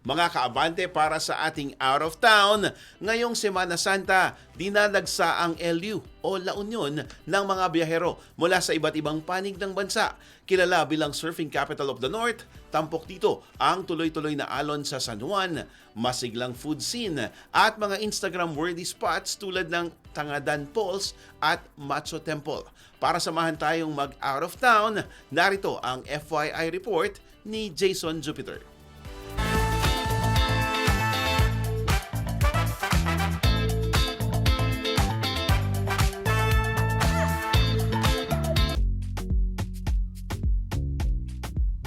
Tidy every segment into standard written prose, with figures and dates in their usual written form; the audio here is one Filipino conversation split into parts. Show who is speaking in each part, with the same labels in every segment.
Speaker 1: Mga kaabante, para sa ating out of town, ngayong Semana Santa, dinadagsa ang LU o La Union ng mga biyahero mula sa iba't ibang panig ng bansa. Kilala bilang Surfing Capital of the North, tampok dito ang tuloy-tuloy na alon sa San Juan, masiglang food scene at mga Instagram-worthy spots tulad ng Tangadan Falls at Macho Temple. Para samahan tayong mag-out of town, narito ang FYI report ni Jason Jupiter.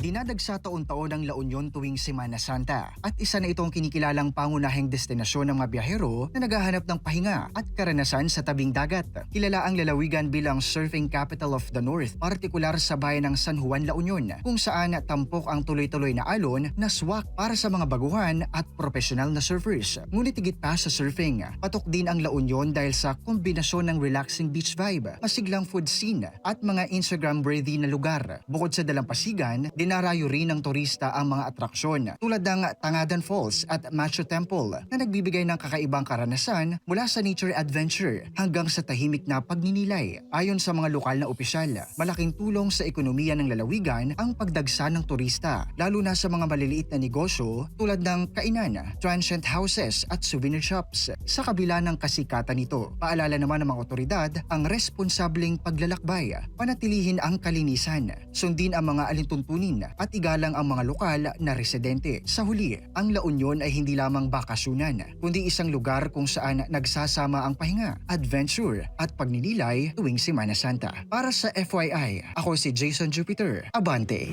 Speaker 2: Dinadagsa taon-taon ang La Union tuwing Semana Santa at isa na itong kinikilalang pangunahing destinasyon ng mga biyahero na naghahanap ng pahinga at karanasan sa tabing dagat. Kilala ang lalawigan bilang Surfing Capital of the North, partikular sa bayan ng San Juan, La Union, kung saan tampok ang tuloy-tuloy na alon na swak para sa mga baguhan at profesional na surfers. Ngunit higit pa sa surfing, patok din ang La Union dahil sa kombinasyon ng relaxing beach vibe, masiglang food scene at mga Instagram-worthy na lugar. Bukod sa dalampasigan, dinarayo rin ng turista ang mga atraksyon tulad ng Tangadan Falls at Macho Temple na nagbibigay ng kakaibang karanasan mula sa nature adventure hanggang sa tahimik na pagninilay. Ayon sa mga lokal na opisyal, malaking tulong sa ekonomiya ng lalawigan ang pagdagsa ng turista, lalo na sa mga maliliit na negosyo tulad ng kainan, transient houses at souvenir shops. Sa kabila ng kasikatan nito, paalala naman ng mga otoridad ang responsableng paglalakbay, panatilihin ang kalinisan, sundin ang mga alintuntunin at igalang ang mga lokal na residente. Sa huli, ang La Union ay hindi lamang bakasyonan, kundi isang lugar kung saan nagsasama ang pahinga, adventure at pagninilay tuwing Semana Santa. Para sa FYI, ako si Jason Jupiter. Abante!